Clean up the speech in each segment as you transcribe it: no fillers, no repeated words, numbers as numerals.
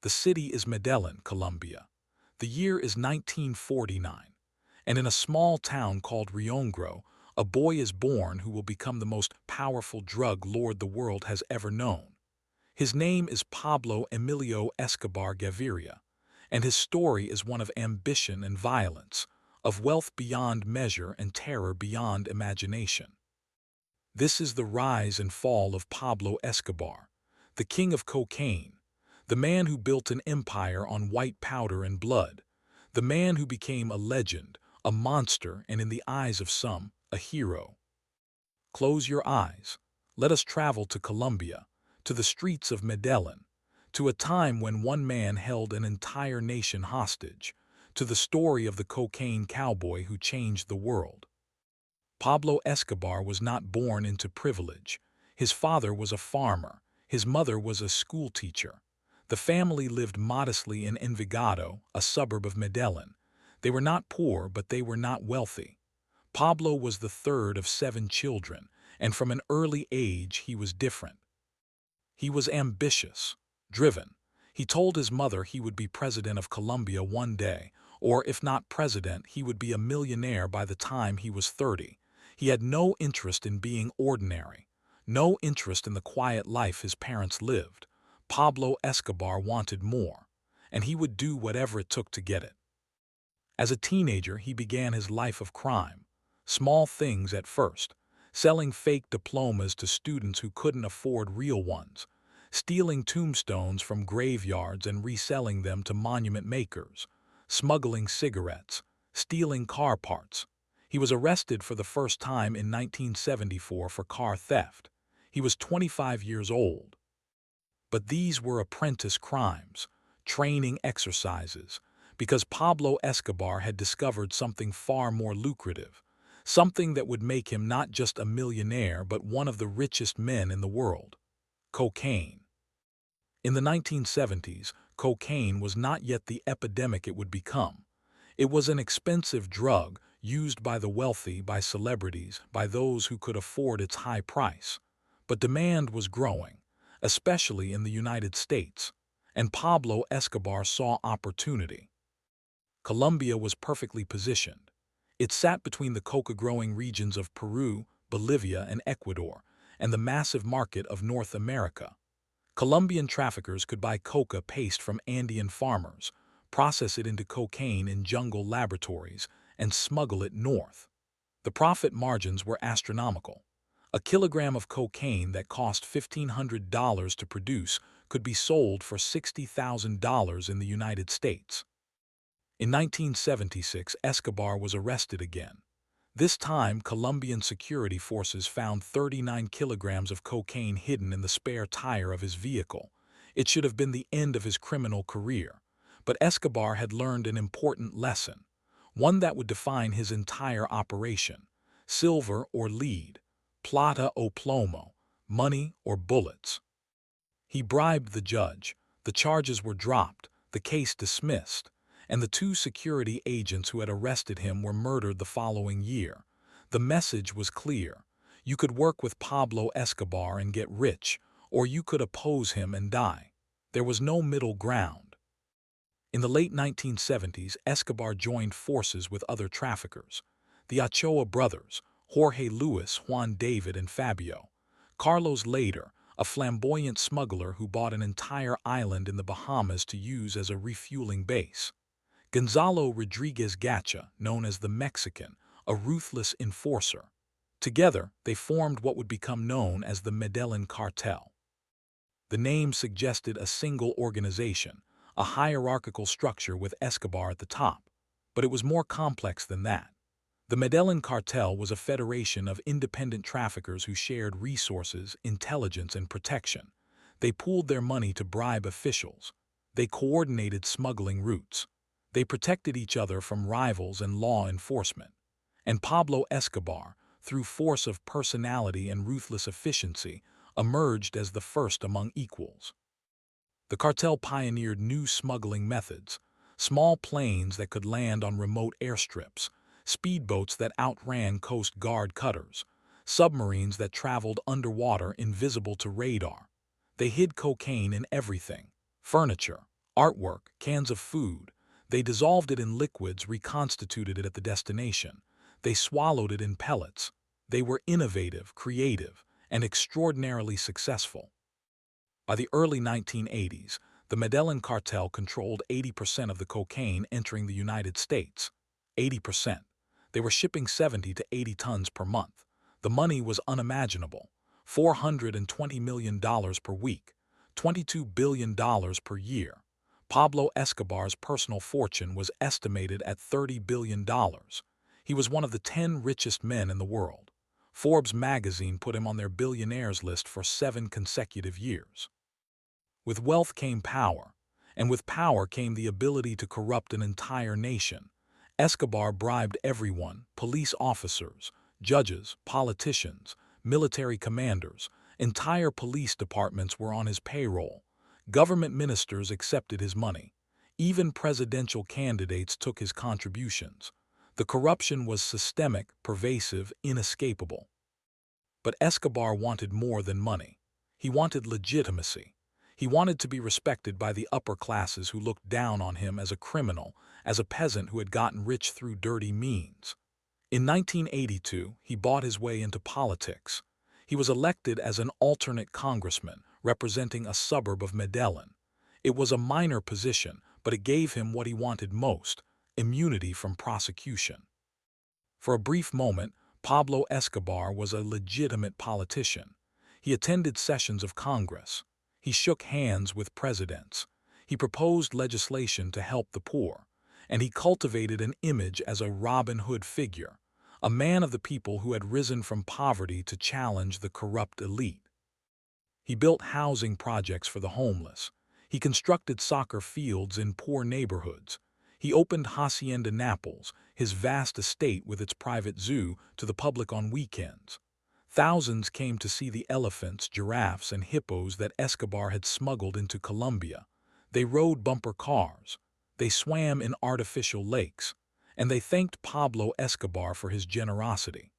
The city is Medellín, Colombia. The year is 1949, and in a small town called Riongro, a boy is born who will become the most powerful drug lord the world has ever known. His name is Pablo Emilio Escobar Gaviria, and his story is one of ambition and violence, of wealth beyond measure and terror beyond imagination. This is the rise and fall of Pablo Escobar, the king of cocaine, the man who built an empire on white powder and blood, the man who became a legend, a monster, and in the eyes of some, a hero. Close your eyes. Let us travel to Colombia, to the streets of Medellin, to a time when one man held an entire nation hostage, to the story of the cocaine cowboy who changed the world. Pablo Escobar was not born into privilege. His father was a farmer. His mother was a schoolteacher. The family lived modestly in Envigado, a suburb of Medellin. They were not poor, but they were not wealthy. Pablo was the third of 7 children, and from an early age he was different. He was ambitious, driven. He told his mother he would be president of Colombia one day, or if not president, he would be a millionaire by the time he was 30. He had no interest in being ordinary, no interest in the quiet life his parents lived. Pablo Escobar wanted more, and he would do whatever it took to get it. As a teenager, he began his life of crime. Small things at first, selling fake diplomas to students who couldn't afford real ones, stealing tombstones from graveyards and reselling them to monument makers, smuggling cigarettes, stealing car parts. He was arrested for the first time in 1974 for car theft. He was 25 years old. But these were apprentice crimes, training exercises, because Pablo Escobar had discovered something far more lucrative, something that would make him not just a millionaire but one of the richest men in the world: cocaine. In the 1970s, cocaine was not yet the epidemic it would become. It was an expensive drug used by the wealthy, by celebrities, by those who could afford its high price. But demand was growing, especially in the United States, and Pablo Escobar saw opportunity. Colombia was perfectly positioned. It sat between the coca-growing regions of Peru, Bolivia, and Ecuador, and the massive market of North America. Colombian traffickers could buy coca paste from Andean farmers, process it into cocaine in jungle laboratories, and smuggle it north. The profit margins were astronomical. A kilogram of cocaine that cost $1,500 to produce could be sold for $60,000 in the United States. In 1976, Escobar was arrested again. This time, Colombian security forces found 39 kilograms of cocaine hidden in the spare tire of his vehicle. It should have been the end of his criminal career. But Escobar had learned an important lesson, one that would define his entire operation: silver or lead, plata o plomo, money or bullets. He bribed the judge, the charges were dropped, the case dismissed, and the 2 security agents who had arrested him were murdered the following year. The message was clear: you could work with Pablo Escobar and get rich, or you could oppose him and die. There was no middle ground. In the late 1970s, Escobar joined forces with other traffickers: the Ochoa brothers, Jorge Luis, Juan David, and Fabio. Carlos later, a flamboyant smuggler who bought an entire island in the Bahamas to use as a refueling base. Gonzalo Rodriguez Gacha, known as the Mexican, a ruthless enforcer. Together, they formed what would become known as the Medellín Cartel. The name suggested a single organization, a hierarchical structure with Escobar at the top. But it was more complex than that. The Medellín Cartel was a federation of independent traffickers who shared resources, intelligence, and protection. They pooled their money to bribe officials. They coordinated smuggling routes. They protected each other from rivals and law enforcement. And Pablo Escobar, through force of personality and ruthless efficiency, emerged as the first among equals. The cartel pioneered new smuggling methods: small planes that could land on remote airstrips, speedboats that outran Coast Guard cutters, submarines that traveled underwater invisible to radar. They hid cocaine in everything: furniture, Artwork, cans of food. They dissolved it in liquids, reconstituted it at the destination. They swallowed it in pellets. They were innovative, creative, and extraordinarily successful. By the early 1980s, the Medellín Cartel controlled 80% of the cocaine entering the United States. 80%. They were shipping 70 to 80 tons per month. The money was unimaginable. $420 million per week. $22 billion per year. Pablo Escobar's personal fortune was estimated at $30 billion. He was one of the 10 richest men in the world. Forbes magazine put him on their billionaires list for 7 consecutive years. With wealth came power, and with power came the ability to corrupt an entire nation. Escobar bribed everyone: police officers, judges, politicians, military commanders. Entire police departments were on his payroll. Government ministers accepted his money. Even presidential candidates took his contributions. The corruption was systemic, pervasive, inescapable. But Escobar wanted more than money. He wanted legitimacy. He wanted to be respected by the upper classes who looked down on him as a criminal, as a peasant who had gotten rich through dirty means. In 1982, he bought his way into politics. He was elected as an alternate congressman, representing a suburb of Medellín. It was a minor position, but it gave him what he wanted most: immunity from prosecution. For a brief moment, Pablo Escobar was a legitimate politician. He attended sessions of Congress. He shook hands with presidents. He proposed legislation to help the poor. And he cultivated an image as a Robin Hood figure, a man of the people who had risen from poverty to challenge the corrupt elite. He built housing projects for the homeless. He constructed soccer fields in poor neighborhoods. He opened Hacienda Naples, his vast estate with its private zoo, to the public on weekends. Thousands came to see the elephants, giraffes, and hippos that Escobar had smuggled into Colombia. They rode bumper cars. They swam in artificial lakes. And they thanked Pablo Escobar for his generosity.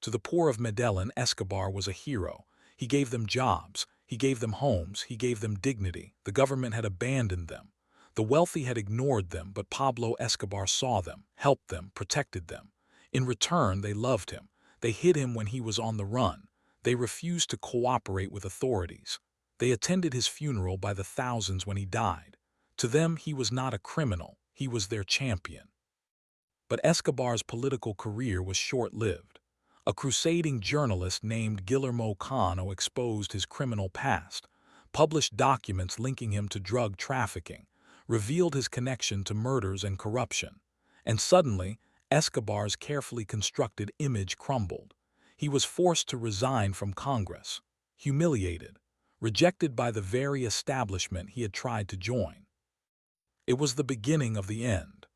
To the poor of Medellín, Escobar was a hero. He gave them jobs. He gave them homes. He gave them dignity. The government had abandoned them. The wealthy had ignored them, but Pablo Escobar saw them, helped them, protected them. In return, they loved him. They hid him when he was on the run. They refused to cooperate with authorities. They attended his funeral by the thousands when he died. To them, he was not a criminal. He was their champion. But Escobar's political career was short-lived. A crusading journalist named Guillermo Cano exposed his criminal past, published documents linking him to drug trafficking, revealed his connection to murders and corruption. And suddenly, Escobar's carefully constructed image crumbled. He was forced to resign from Congress, humiliated, rejected by the very establishment he had tried to join. It was the beginning of the end,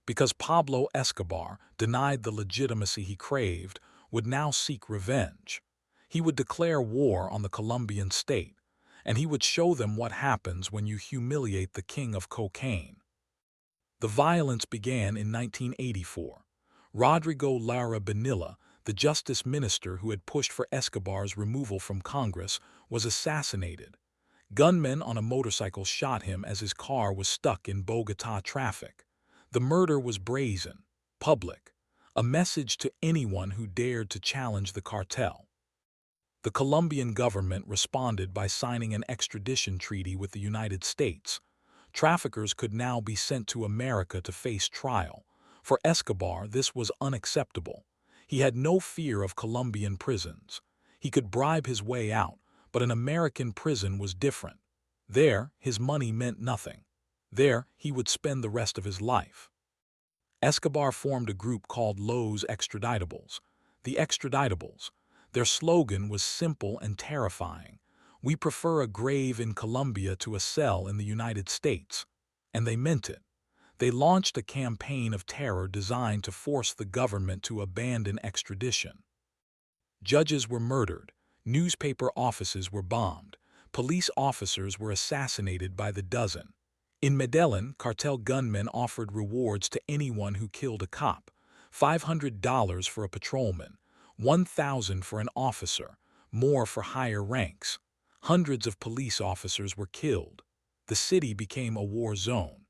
because Pablo Escobar, denied the legitimacy he craved, would now seek revenge. He would declare war on the Colombian state, and he would show them what happens when you humiliate the king of cocaine. The violence began in 1984. Rodrigo Lara Bonilla, the justice minister who had pushed for Escobar's removal from Congress, was assassinated. Gunmen on a motorcycle shot him as his car was stuck in Bogotá traffic. The murder was brazen, public, a message to anyone who dared to challenge the cartel. The Colombian government responded by signing an extradition treaty with the United States. Traffickers could now be sent to America to face trial. For Escobar, this was unacceptable. He had no fear of Colombian prisons. He could bribe his way out, but an American prison was different. There, his money meant nothing. There, he would spend the rest of his life. Escobar formed a group called Los Extraditables. The Extraditables. Their slogan was simple and terrifying: "We prefer a grave in Colombia to a cell in the United States." And they meant it. They launched a campaign of terror designed to force the government to abandon extradition. Judges were murdered. Newspaper offices were bombed. Police officers were assassinated by the dozen. In Medellín, cartel gunmen offered rewards to anyone who killed a cop: $500 for a patrolman, $1,000 for an officer, more for higher ranks. Hundreds of police officers were killed. The city became a war zone.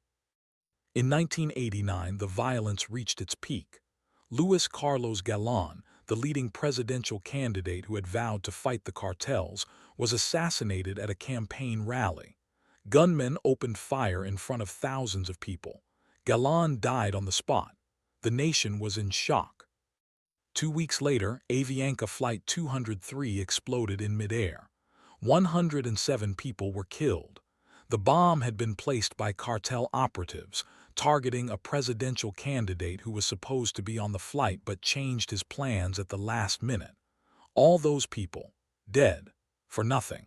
In 1989, the violence reached its peak. Luis Carlos Galán, the leading presidential candidate who had vowed to fight the cartels, was assassinated at a campaign rally. Gunmen opened fire in front of thousands of people. Galán died on the spot. The nation was in shock. 2 weeks later, Avianca Flight 203 exploded in midair. 107 people were killed. The bomb had been placed by cartel operatives, targeting a presidential candidate who was supposed to be on the flight but changed his plans at the last minute. All those people, dead, for nothing.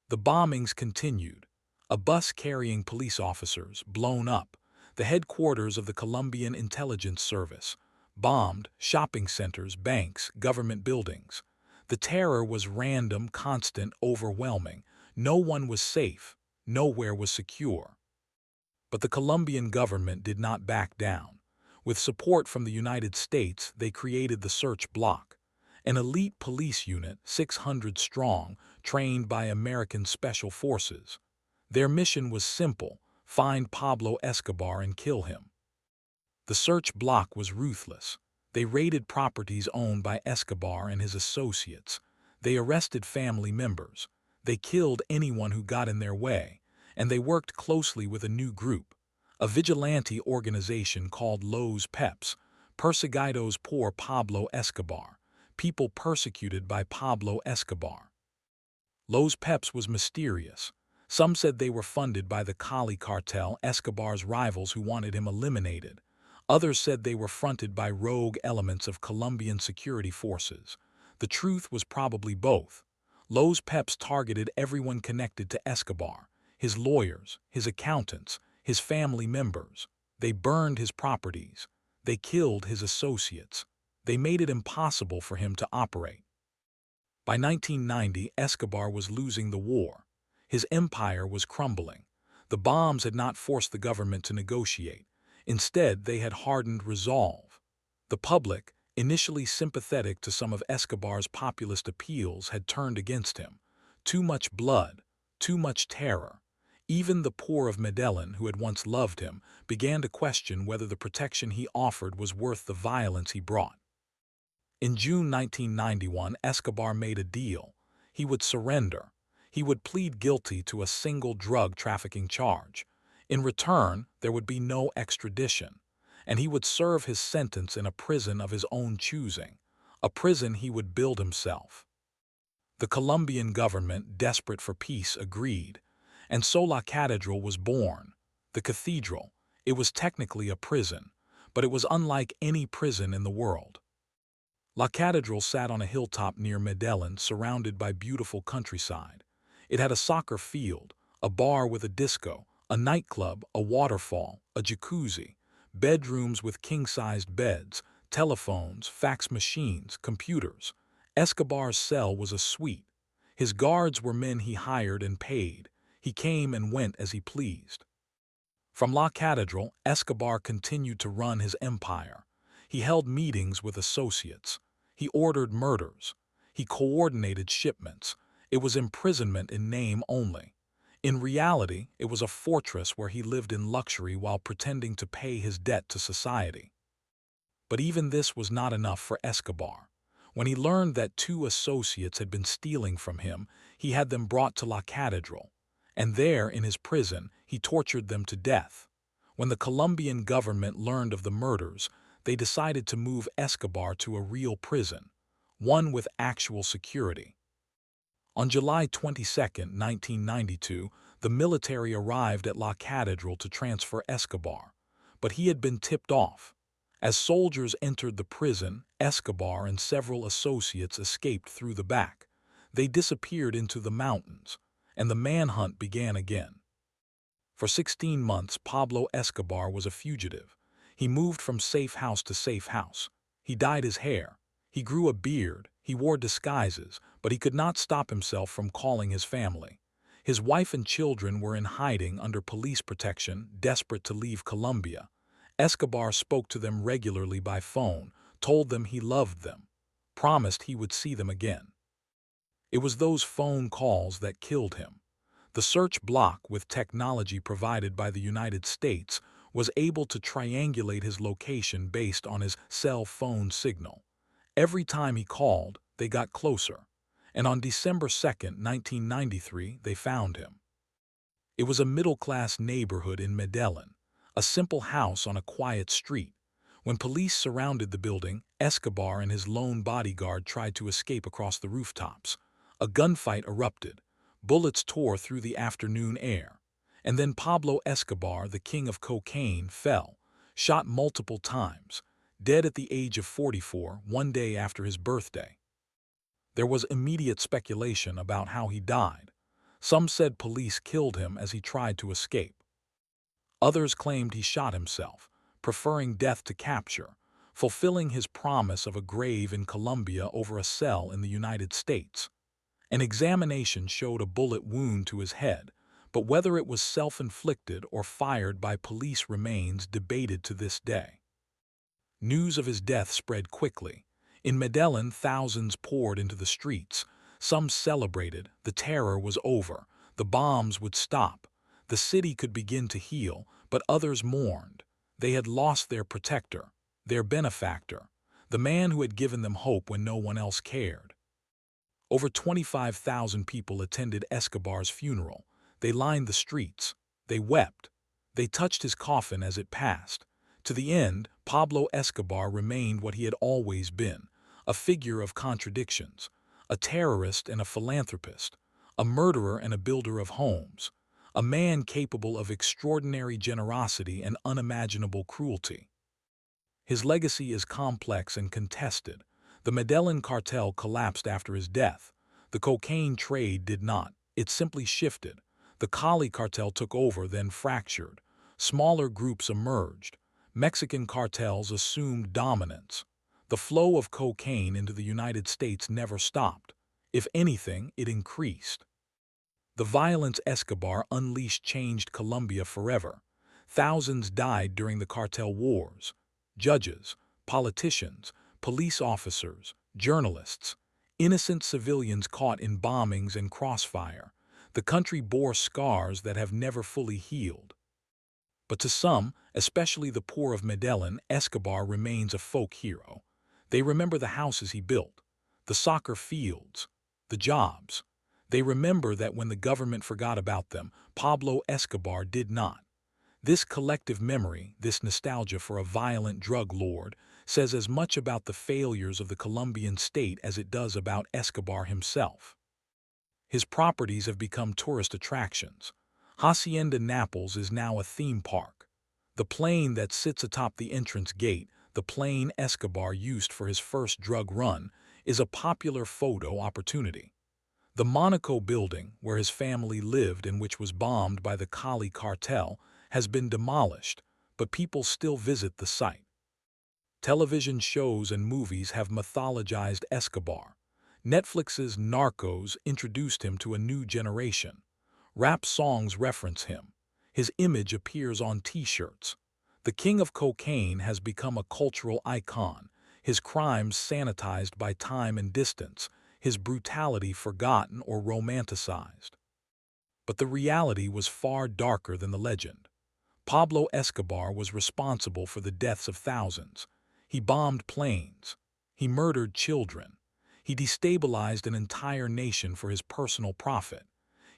The bombings continued. A bus carrying police officers, blown up. The headquarters of the Colombian Intelligence Service, bombed, shopping centers, banks, government buildings. The terror was random, constant, overwhelming. No one was safe. Nowhere was secure. But the Colombian government did not back down. With support from the United States, they created the Search Bloc, an elite police unit, 600 strong, trained by American Special Forces. Their mission was simple: find Pablo Escobar and kill him. The Search Bloc was ruthless. They raided properties owned by Escobar and his associates. They arrested family members. They killed anyone who got in their way. And they worked closely with a new group, a vigilante organization called Los Peps, Perseguidos por Pablo Escobar, people persecuted by Pablo Escobar. Los Peps was mysterious. Some said they were funded by the Cali cartel, Escobar's rivals who wanted him eliminated. Others said they were fronted by rogue elements of Colombian security forces. The truth was probably both. Los Peps targeted everyone connected to Escobar: his lawyers, his accountants, his family members. They burned his properties. They killed his associates. They made it impossible for him to operate. By 1990, Escobar was losing the war. His empire was crumbling. The bombs had not forced the government to negotiate. Instead, they had hardened resolve. The public, initially sympathetic to some of Escobar's populist appeals, had turned against him. Too much blood, too much terror. Even the poor of Medellín, who had once loved him, began to question whether the protection he offered was worth the violence he brought. In June 1991, Escobar made a deal. He would surrender. He would plead guilty to a single drug trafficking charge. In return, there would be no extradition, and he would serve his sentence in a prison of his own choosing, a prison he would build himself. The Colombian government, desperate for peace, agreed, and so La Catedral was born. The cathedral. It was technically a prison, but it was unlike any prison in the world. La Catedral sat on a hilltop near Medellín, surrounded by beautiful countryside. It had a soccer field, a bar with a disco, a nightclub, a waterfall, a jacuzzi, bedrooms with king-sized beds, telephones, fax machines, computers. Escobar's cell was a suite. His guards were men he hired and paid. He came and went as he pleased. From La Catedral, Escobar continued to run his empire. He held meetings with associates. He ordered murders. He coordinated shipments. It was imprisonment in name only. In reality, it was a fortress where he lived in luxury while pretending to pay his debt to society. But even this was not enough for Escobar. When he learned that 2 associates had been stealing from him, he had them brought to La Catedral. And there, in his prison, he tortured them to death. When the Colombian government learned of the murders, they decided to move Escobar to a real prison, one with actual security. On July 22, 1992, the military arrived at La Catedral to transfer Escobar, but he had been tipped off. As soldiers entered the prison, Escobar and several associates escaped through the back. They disappeared into the mountains, and the manhunt began again. For 16 months, Pablo Escobar was a fugitive. He moved from safe house to safe house. He dyed his hair. He grew a beard. He wore disguises, but he could not stop himself from calling his family. His wife and children were in hiding under police protection, desperate to leave Colombia. Escobar spoke to them regularly by phone, told them he loved them, promised he would see them again. It was those phone calls that killed him. The search block, with technology provided by the United States, was able to triangulate his location based on his cell phone signal. Every time he called, they got closer. And on December 2, 1993, they found him. It was a middle-class neighborhood in Medellín, a simple house on a quiet street. When police surrounded the building, Escobar and his lone bodyguard tried to escape across the rooftops. A gunfight erupted. Bullets tore through the afternoon air. And then Pablo Escobar, the king of cocaine, fell, shot multiple times, dead at the age of 44, one day after his birthday. There was immediate speculation about how he died. Some said police killed him as he tried to escape. Others claimed he shot himself, preferring death to capture, fulfilling his promise of a grave in Colombia over a cell in the United States. An examination showed a bullet wound to his head, but whether it was self-inflicted or fired by police remains debated to this day. News of his death spread quickly. In Medellín, thousands poured into the streets. Some celebrated, the terror was over, the bombs would stop, the city could begin to heal, but others mourned. They had lost their protector, their benefactor, the man who had given them hope when no one else cared. Over 25,000 people attended Escobar's funeral. They lined the streets. They wept. They touched his coffin as it passed. To the end, Pablo Escobar remained what he had always been, a figure of contradictions, a terrorist and a philanthropist, a murderer and a builder of homes, a man capable of extraordinary generosity and unimaginable cruelty. His legacy is complex and contested. The Medellín Cartel collapsed after his death. The cocaine trade did not. It simply shifted. The Cali cartel took over, then fractured. Smaller groups emerged. Mexican cartels assumed dominance. The flow of cocaine into the United States never stopped. If anything, it increased. The violence Escobar unleashed changed Colombia forever. Thousands died during the cartel wars. Judges, politicians, police officers, journalists, innocent civilians caught in bombings and crossfire. The country bore scars that have never fully healed. But to some, especially the poor of Medellín, Escobar remains a folk hero. They remember the houses he built, the soccer fields, the jobs. They remember that when the government forgot about them, Pablo Escobar did not. This collective memory, this nostalgia for a violent drug lord, says as much about the failures of the Colombian state as it does about Escobar himself. His properties have become tourist attractions. Hacienda Naples is now a theme park. The plane that sits atop the entrance gate, the plane Escobar used for his first drug run, is a popular photo opportunity. The Monaco building, where his family lived and which was bombed by the Cali cartel, has been demolished, but people still visit the site. Television shows and movies have mythologized Escobar. Netflix's Narcos introduced him to a new generation. Rap songs reference him. His image appears on T-shirts. The king of cocaine has become a cultural icon, his crimes sanitized by time and distance, his brutality forgotten or romanticized. But the reality was far darker than the legend. Pablo Escobar was responsible for the deaths of thousands. He bombed planes. He murdered children. He destabilized an entire nation for his personal profit.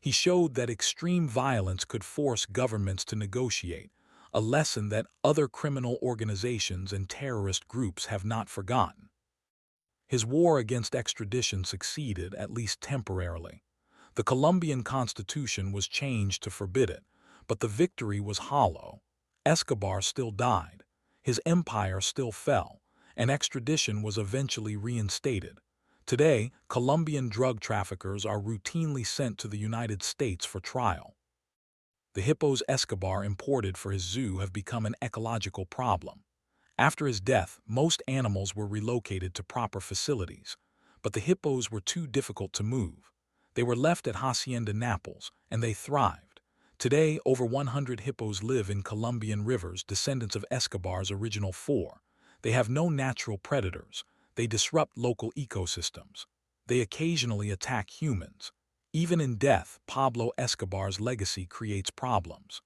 He showed that extreme violence could force governments to negotiate, a lesson that other criminal organizations and terrorist groups have not forgotten. His war against extradition succeeded, at least temporarily. The Colombian constitution was changed to forbid it, but the victory was hollow. Escobar still died. His empire still fell, and extradition was eventually reinstated. Today, Colombian drug traffickers are routinely sent to the United States for trial. The hippos Escobar imported for his zoo have become an ecological problem. After his death, most animals were relocated to proper facilities, but the hippos were too difficult to move. They were left at Hacienda Naples, and they thrived. Today, over 100 hippos live in Colombian rivers, descendants of Escobar's original four. They have no natural predators. They disrupt local ecosystems. They occasionally attack humans. Even in death, Pablo Escobar's legacy creates problems.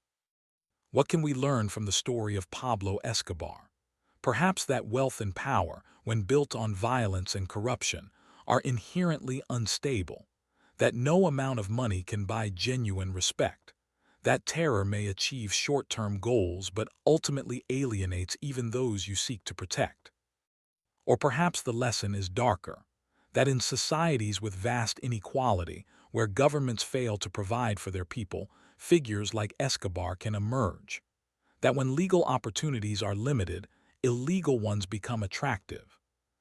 What can we learn from the story of Pablo Escobar? Perhaps that wealth and power, when built on violence and corruption, are inherently unstable, that no amount of money can buy genuine respect, that terror may achieve short-term goals but ultimately alienates even those you seek to protect. Or perhaps the lesson is darker, that in societies with vast inequality, where governments fail to provide for their people, figures like Escobar can emerge. That when legal opportunities are limited, illegal ones become attractive.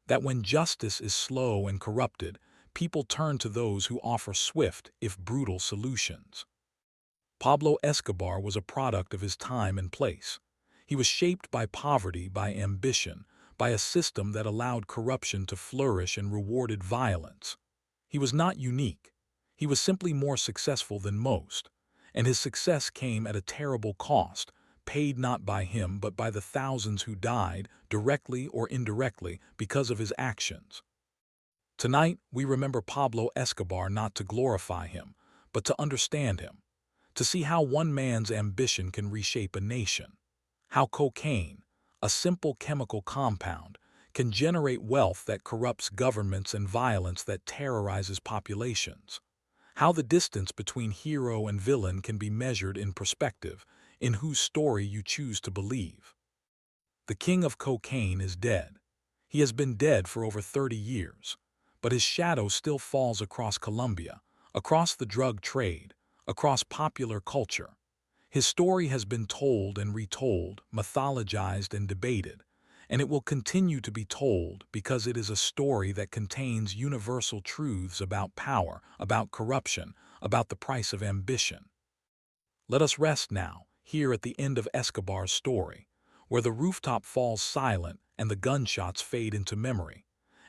That when justice is slow and corrupted, people turn to those who offer swift, if brutal, solutions. Pablo Escobar was a product of his time and place. He was shaped by poverty, by ambition, by a system that allowed corruption to flourish and rewarded violence. He was not unique. He was simply more successful than most, and his success came at a terrible cost, paid not by him but by the thousands who died, directly or indirectly, because of his actions. Tonight, we remember Pablo Escobar not to glorify him, but to understand him, to see how one man's ambition can reshape a nation, how cocaine, a simple chemical compound, can generate wealth that corrupts governments and violence that terrorizes populations, how the distance between hero and villain can be measured in perspective, in whose story you choose to believe. The king of cocaine is dead. He has been dead for over 30 years, but his shadow still falls across Colombia, across the drug trade, across popular culture. His story has been told and retold, mythologized and debated, and it will continue to be told because it is a story that contains universal truths about power, about corruption, about the price of ambition. Let us rest now, here at the end of Escobar's story, where the rooftop falls silent and the gunshots fade into memory,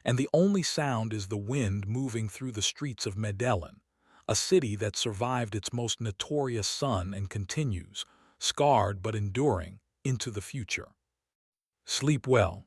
and the only sound is the wind moving through the streets of Medellín, a city that survived its most notorious sun and continues, scarred but enduring, into the future. Sleep well.